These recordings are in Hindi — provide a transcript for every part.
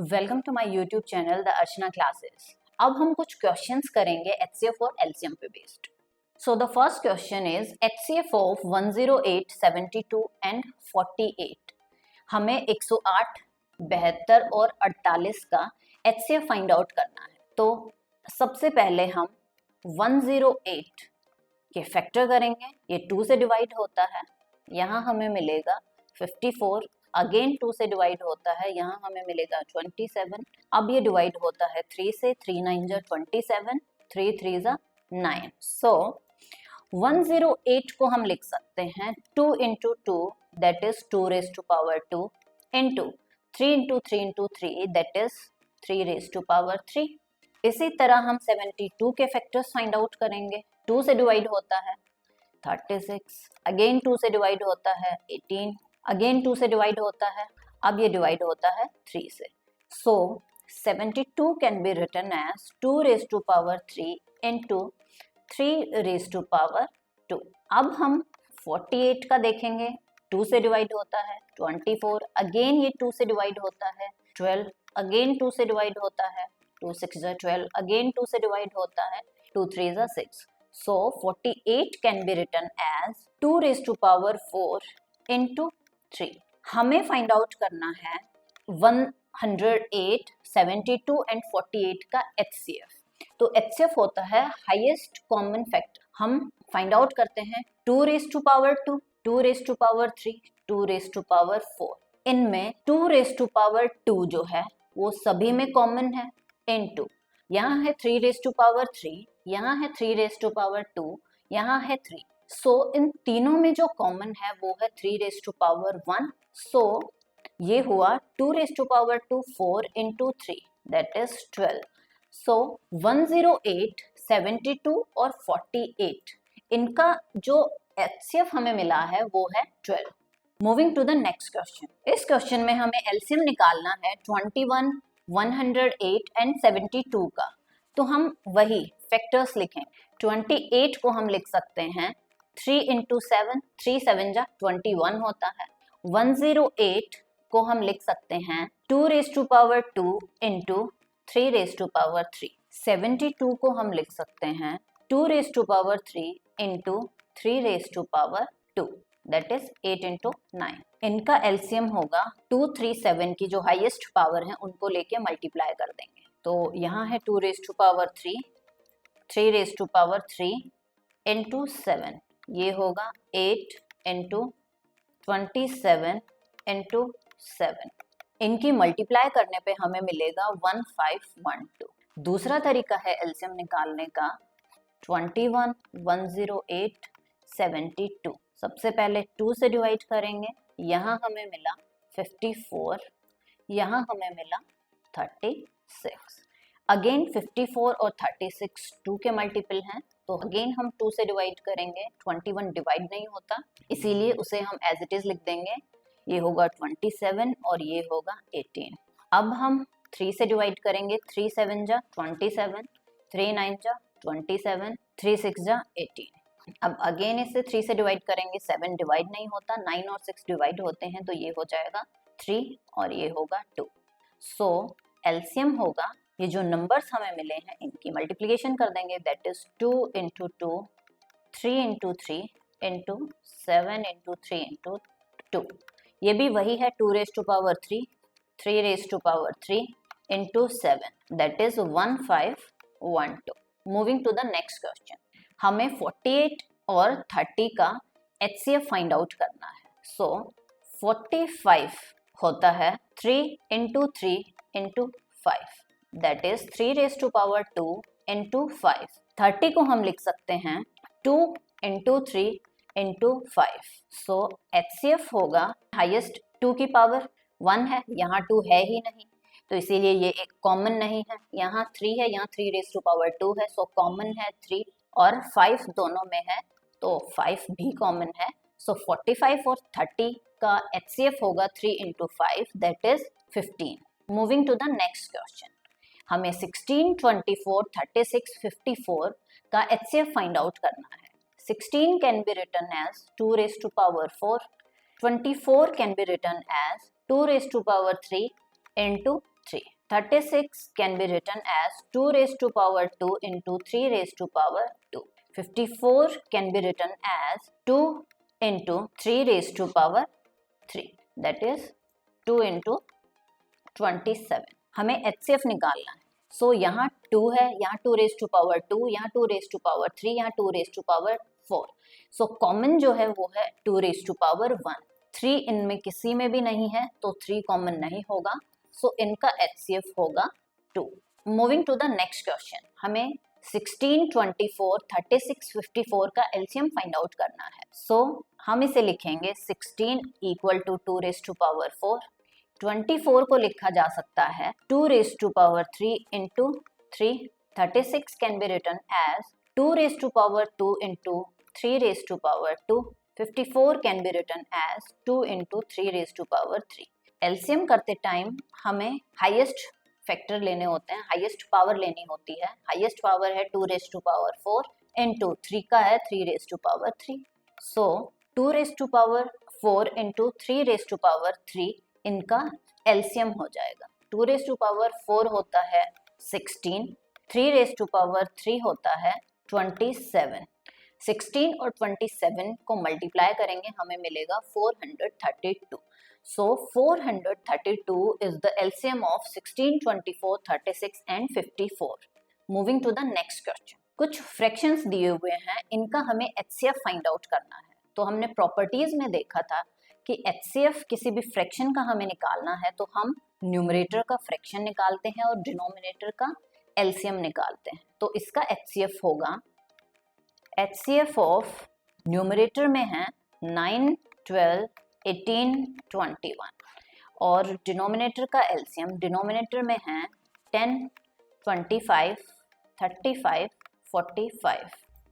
Welcome to my YouTube channel the Archana classes. अब हम कुछ क्वेश्चंस करेंगे HCF और LCM पे based. So the first question is HCF of 108, 72 and 48। हमें 108, 72 और 48 का HCF फाइंड आउट करना है। तो सबसे पहले हम 108 के फैक्टर करेंगे। ये 2 से डिवाइड होता है, यहाँ हमें मिलेगा 54। अगेन 2 से डिवाइड होता है, यहाँ हमें मिलेगा 27। अब ये डिवाइड होता है 3 से, 3 9 जा 27, 3 3 जा 9। सो 108 को हम लिख सकते हैं 2 into 2 that is 2 raised to power 2 into 3 into 3 into 3 that is 3 raised to power 3। इसी तरह हम 72 के फैक्टर्स फाइंड आउट करेंगे। 2 से डिवाइड होता है 36, अगेन 2 से डिवाइड होता है 18, अगेन 2 से डिवाइड होता है, अब ये डिवाइड होता है 3 से। So 72 can be written as 2 raised to power 3 into 3 raised to power 2। अब हम 48 का देखेंगे। 2 से डिवाइड होता है 24, अगेन ये 2 से डिवाइड होता है 12, अगेन 2 से डिवाइड होता है 2 6 जा 12, अगेन 2 से डिवाइड होता है 2 3 जा 6। So 48 can be written as 2 raised to power 4 into 3। हमें फाइंड आउट करना है 108, 72 एंड 48 का HCF। तो HCF होता है हाईएस्ट कॉमन फैक्टर। हम फाइंड आउट करते हैं 2 raised to power 2, 2 raised to power 3, 2 raised to power 4। इनमें 2 raised to power 2 जो है वो सभी में कॉमन है, into यहाँ है 3 raised to power 3, यहाँ है 3 raised to power 2, यहाँ है 3। सो इन तीनों में जो कॉमन है वो है 3 raised to power 1। सो ये हुआ 2 raised to power 2 4 into 3 that is 12। सो 108, 72 और 48 इनका जो HCF हमें मिला है वो है 12। Moving to the next question. इस क्वेश्चन में हमें LCM निकालना है 21, 108 एंड 72 का। तो हम वही फैक्टर्स लिखें। 28 को हम लिख सकते हैं 3 into 7, 3 7 जा 21 होता है। 108 को हम लिख सकते हैं 2 raised to power 2 into 3 raised to power 3। 72 को हम लिख सकते हैं 2 raised to power 3 into 3 raised to power 2 that is 8 into 9। इनका LCM होगा 237 की जो हाईएस्ट पावर है उनको लेके मल्टीप्लाई कर देंगे। तो यहाँ है 2 raised to power 3, 3 raised to power 3 into 7, ये होगा 8 into 27 into 7। इनकी मल्टीप्लाई करने पे हमें मिलेगा 1512। दूसरा तरीका है LCM निकालने का 21, 108, 72। सबसे पहले 2 से डिवाइड करेंगे, यहाँ हमें मिला 54, यहाँ हमें मिला 36। अगेन 54 और 36 2 के मल्टीपल हैं, तो अगेन हम 2 से डिवाइड करेंगे। 21 डिवाइड नहीं होता, इसीलिए उसे हम एज इट इज लिख देंगे। ये होगा 27 और ये होगा 18। अब हम 3 से डिवाइड करेंगे। 3 7 जा 27, 3 9 जा 27, 3 6 जा 18। अब अगेन इसे 3 से डिवाइड करेंगे। 7 डिवाइड नहीं होता, 9 और 6 डिवाइड होते हैं, तो ये हो जाएगा 3 और ये होगा 2। सो LCM होगा, ये जो नंबर्स हमें मिले हैं इनकी मल्टीप्लिकेशन कर देंगे that is 2 into 2, 3 into 3 into 7 into 3 into 2। ये भी वही है 2 raised to power 3, 3 raised to power 3 into 7 that is 1512। Moving to the next question. हमें 48 और 30 का HCF फाइंड आउट करना है। सो 45 होता है 3 into 3 into 5 that is 3 raised to power 2 into 5। 30 को हम लिख सकते हैं 2 into 3 into 5। सो HCF होगा हाईएस्ट 2 की पावर 1 है, यहाँ 2 है ही नहीं, तो इसीलिए ये एक कॉमन नहीं है। यहाँ 3 है, यहाँ 3 raised to power 2 है, सो कॉमन है 3 और 5 दोनों में है, तो 5 भी कॉमन है। सो 45 और 30 का HCF होगा 3 into 5 that is 15। Moving to the next question. हमें 16, 24, 36, 54 का HCF फाइंड आउट करना है। 16 can be written as 2 raised to power 4, 24 can be written as 2 raised to power 3 into 3. 36 can be written as 2 raised to power 2 into 3 raised to power 2. 54 can be written as 2 into 3 raised to power 3. That is 2 into 27. हमें HCF निकालना है. So यहाँ 2 है, यहाँ 2 raised to power 2, यहाँ 2 raised to power 3, यहाँ 2 raised to power 4. So common जो है वो है 2 raised to power 1. 3 इनमें किसी में भी नहीं है तो 3 कॉमन नहीं होगा. सो इनका HCF होगा 2. Moving to the next question. हमें 16, 24, 36, 54 का LCM फाइंड आउट करना है. सो हम इसे लिखेंगे 16 equal to 2 raise to power 4. 24 को लिखा जा सकता है 2 raise to power 3 into 3. 36 can be written as 2 raise to power 2 into 3 raise to power 2. 54 can be written as 2 into 3 raise to power 3. LCM करते टाइम हमें हाईएस्ट फैक्टर लेने होते हैं, हाईएस्ट पावर लेनी होती है. हाईएस्ट पावर है 2 रेज़ टू पावर 4 इंटू 3 का है 3 raise to power 3. So 2 raise to power 4 into 3 raise to power 3 इनका एलसीएम हो जाएगा. 2 रेज़ टू पावर 4 होता है 16, 3 रेज़ टू पावर 3 होता है 27. 16 और 27 को मल्टीप्लाई करेंगे हमें मिलेगा 432. So 432 is the LCM of 16, 24, 36 and 54. Moving to the next question. कुछ फ्रैक्शंस दिए हुए हैं, इनका हमें HCF फाइंड आउट करना है. तो हमने प्रॉपर्टीज में देखा था कि HCF किसी भी फ्रैक्शन का हमें निकालना है तो हम न्यूमरेटर का फ्रैक्शन निकालते हैं और डिनोमिनेटर का LCM निकालते हैं. तो इसका HCF होगा HCF ऑफ न्यूमरेटर में है 9, 12, 18, 21 और डिनोमिनेटर का एलसीएम डिनोमिनेटर में है 10, 25, 35, 45.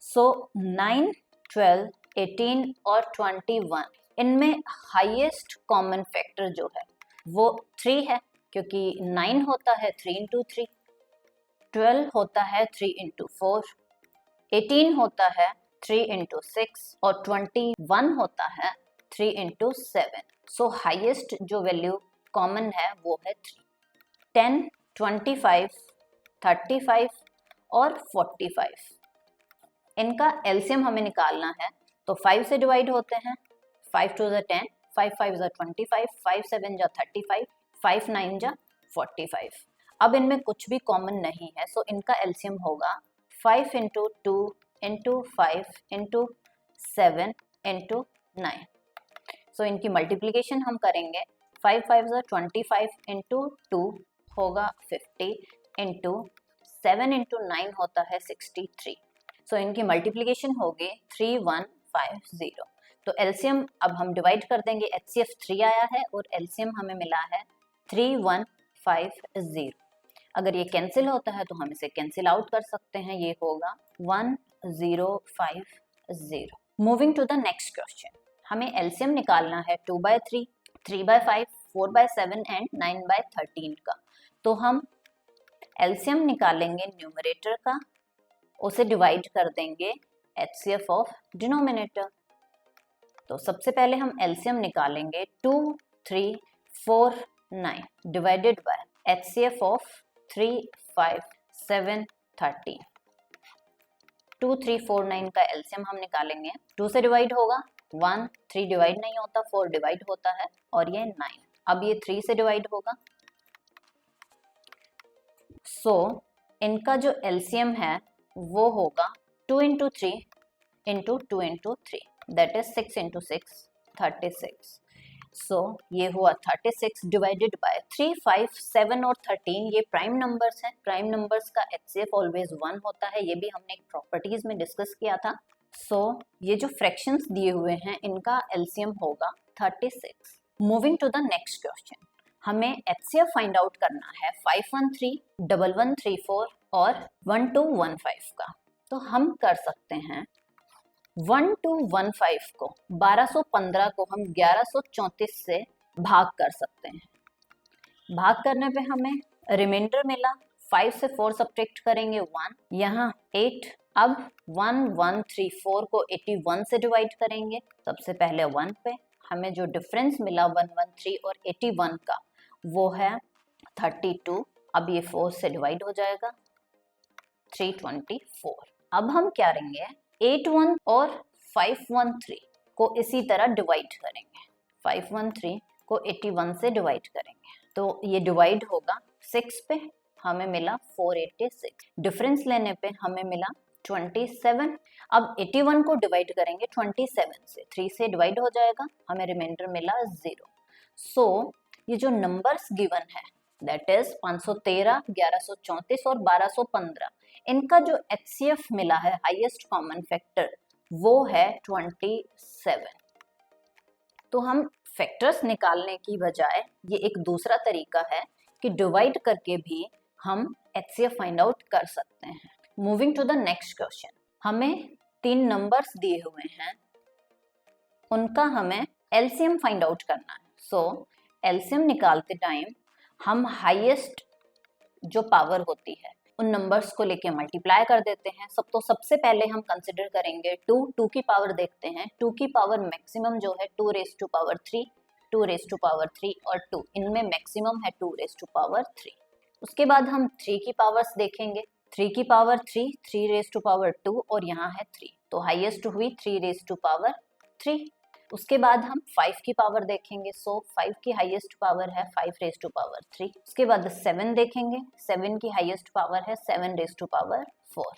सो 9, 12, 18 और 21 इनमें हाईएस्ट कॉमन फैक्टर जो है वो 3 है, क्योंकि 9 होता है 3 इंटू 3, 12 होता है 3 इंटू 4, 18 होता है 3 इंटू 6 और 21 होता है 3 इंटू 7. सो हाइएस्ट जो वैल्यू कॉमन है वो है 3. 10, 25, 35 और 45 इनका एलसीएम हमें निकालना है. तो 5 से डिवाइड होते हैं. 5 2 = 10, 5 5 = 25, 5 7 = 35, 5 9 = 45. अब इनमें कुछ भी कॉमन नहीं है, सो इनका एलसीएम होगा 5 इंटू 2 इंटू 5 इंटू 7 इंटू 9. सो इनकी मल्टीप्लिकेशन हम करेंगे. 5 5 = 25 इंटू 2 होगा 50 इंटू 7 इंटू 9 होता है 63. सो इनकी मल्टीप्लिकेशन होगी 3150. तो एलसीएम अब हम डिवाइड कर देंगे. HCF 3 आया है और एलसीएम हमें मिला है 3150. अगर ये कैंसिल होता है तो हम इसे कैंसिल आउट कर सकते हैं. ये होगा 1050. Moving to the next question. हमें एलसीएम निकालना है 2/3, 3/5, 4/7 एंड 9/13 का. तो हम एलसीएम निकालेंगे न्यूमरेटर का, उसे डिवाइड कर देंगे HCF ऑफ डिनोमिनेटर. तो सबसे पहले हम एलसीएम निकालेंगे 2, 3, 4, 9 डिवाइडेड बाय HCF ऑफ 3, 5, 7, 13. 2, 3, 4, 9 का एलसीएम हम निकालेंगे. 2 से डिवाइड होगा 1, 3 डिवाइड नहीं होता, 4 डिवाइड होता है और ये 9. अब ये 3 से डिवाइड होगा. सो इनका जो एलसीएम है वो होगा 2 into 3 into 2 into 3, that is 6 into 6, 36. सो ये हुआ 36 डिवाइडेड बाय 3, 5, 7 और 13. ये प्राइम नंबर्स हैं. प्राइम नंबर्स का HCF ऑलवेज 1 होता है. ये भी हमने प्रॉपर्टीज में डिस्कस किया था. सो ये जो फ्रैक्शंस दिए हुए हैं इनका एलसीएम होगा 36. Moving to the next question. हमें HCF फाइंड आउट करना है 513, 1134 और 1215 का. तो हम कर सकते हैं 1215 को 1215 को हम 1134 से भाग कर सकते हैं. भाग करने पे हमें रिमाइंडर मिला. 5 से 4 सब्ट्रैक्ट करेंगे 1, यहाँ 8. अब 1134 को 81 से डिवाइड करेंगे. सबसे पहले 1 पे हमें जो डिफरेंस मिला 113 और 81 का वो है 32, अब ये 4 से डिवाइड हो जाएगा, 324। अब हम क्या करेंगे, 81 और 513 को इसी तरह डिवाइड करेंगे, 513 को 81 से डिवाइड करेंगे, तो ये डिवाइड होगा 6 पे, हमें मिला 486, डिफरेंस लेने पे हमें मिला 27। अब 81 को डिवाइड करेंगे 27 से, 3 से डिवाइड हो जाएगा, हमें रिमाइंडर मिला 0। सो ये जो नंबर्स गिवन है दैट इज 513, 1134 और 1215, इनका जो HCF मिला है हाईएस्ट कॉमन फैक्टर वो है 27। तो हम फैक्टर्स निकालने की बजाय ये एक दूसरा तरीका है कि डिवाइड करके भी हम HCF फाइंड आउट कर सकते हैं। Moving to the next question, हमें 3 नंबर्स दिए हुए हैं, उनका हमें LCM फाइंड आउट करना है। सो LCM निकालते टाइम हम हाईएस्ट जो पावर होती है उन नंबर्स को लेके मल्टीप्लाई कर देते हैं। सबसे पहले हम कंसिडर करेंगे 2 की पावर देखते हैं, 2 की पावर मैक्सिमम जो है 2 raise to power 3, 2 raise to power 3 और 2, इनमें मैक्सिमम है 2 रेज़ टू पावर 3। उसके बाद हम 3 की पावर्स देखेंगे, 3 की पावर 3, 3 रेज़ टू पावर 2 और यहाँ है 3, तो हाईएस्ट हुई 3 रेज़ टू पावर 3। उसके बाद हम 5 की पावर देखेंगे, सो 5 की हाईएस्ट पावर है 5 रेज़ टू पावर 3। उसके बाद 7 देखेंगे, 7 की हाईएस्ट पावर है 7 रेज़ टू पावर 4।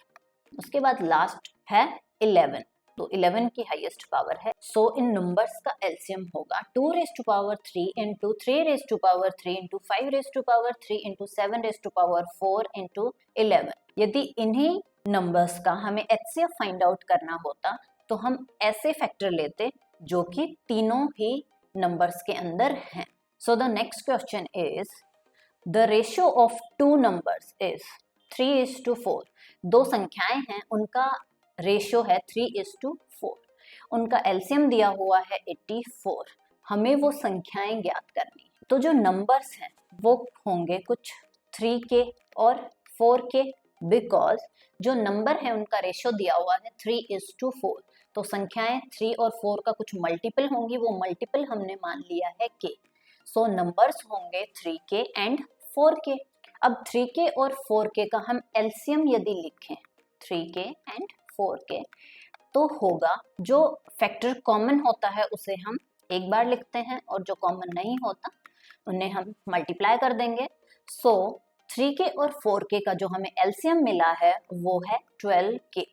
उसके बाद लास्ट है 11, तो 11 की हाईएस्ट पावर है। सो इन नंबर्स का एलसीएम होगा 2 raise to power 3 into 3 raise to power 3 into 5 raise to power 3 into 7 raise to power 4 into 11। यदि इन्हीं नंबर्स का हमें एचसीएफ फाइंड आउट करना होता तो हम ऐसे फैक्टर लेते जो कि तीनों ही नंबर्स के अंदर हैं। So the next question is the ratio of 2 numbers is 3:4। दो संख्याएं हैं, उनका रेशियो है 3:4, उनका एलसीएम दिया हुआ है 84, हमें वो संख्याएं ज्ञात करनी। तो जो नंबर्स हैं वो होंगे कुछ 3 के और 4 के, बिकॉज जो नंबर है उनका रेशियो दिया हुआ है 3:4, तो संख्याएं 3 और 4 का कुछ मल्टीपल होंगी, वो मल्टीपल हमने मान लिया है के। सो नंबर्स होंगे 3K एंड 4K। अब 3K और 4K का हम एलसीएम यदि लिखें 3K एंड 4K, तो होगा जो फैक्टर कॉमन होता है उसे हम एक बार लिखते हैं और जो कॉमन नहीं होता उन्हें हम मल्टीप्लाई कर देंगे। सो 3K और 4K का जो हमें एलसीएम मिला है वो है 12K,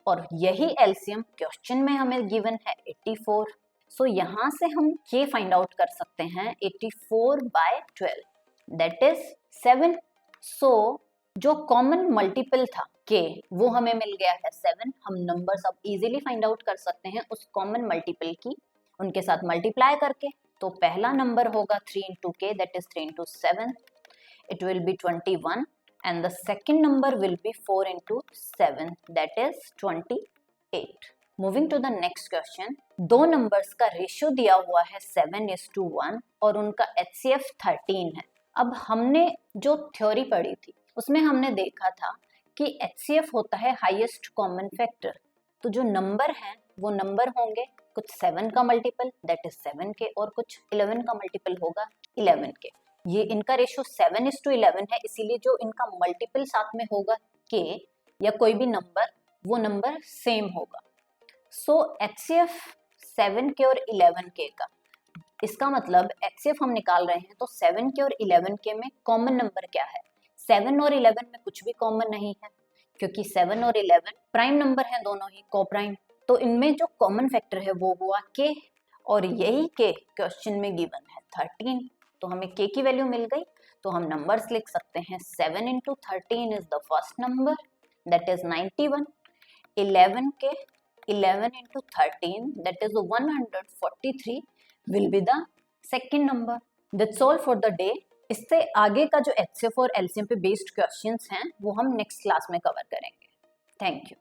और यही एलसीएम क्वेश्चन में हमें गिवन है 84। सो यहाँ से हम K फाइंड आउट कर सकते हैं 84/12, दैट इज 7। सो जो कॉमन मल्टीपल था K वो हमें मिल गया है 7। हम नंबर्स अब इजीली फाइंड आउट कर सकते हैं उस कॉमन मल्टीपल की उनके साथ मल्टीप्लाई करके। तो पहला नंबर होगा 3 into K, that is 3 into 7, it will be 21, and the second number will be 4 into 7, that is 28. Moving to the next question, दो नंबर्स का रेशियो दिया हुआ है 7:1 और उनका HCF 13 है। अब हमने जो थ्योरी पढ़ी थी उसमें हमने देखा था कि HCF होता है हाईएस्ट कॉमन फैक्टर, तो जो नंबर हैं वो नंबर होंगे कुछ 7 का मल्टीपल दैट इज 7 के, और कुछ 11 का मल्टीपल होगा 11 के। ये इनका रेशियो 7:11 है, इसीलिए जो इनका मल्टीपल साथ में होगा K या कोई भी नंबर, वो नंबर सेम होगा। सो HCF 7K और 11K का, इसका मतलब HCF हम निकाल रहे हैं तो 7K और 11K में कॉमन नंबर क्या है? 7 और 11 में कुछ भी कॉमन नहीं है, क्योंकि 7 और 11 प्राइम नंबर हैं, दोनों ही कोप्राइम। तो इनमें जो कॉमन फैक्टर है वो हुआ K, और यही K क्वेश्चन में गिवन है 13, तो हमें K की वैल्यू मिल गई। तो हम नंबर्स लिख सकते हैं 7 into 13 is the first number, that is 91, 11K 11 into 13 that is 143 will be the second number. That's all for the day. इससे आगे का जो HCF और LCM पे बेस्ड क्वेश्चंस हैं वो हम नेक्स्ट क्लास में कवर करेंगे। Thank you.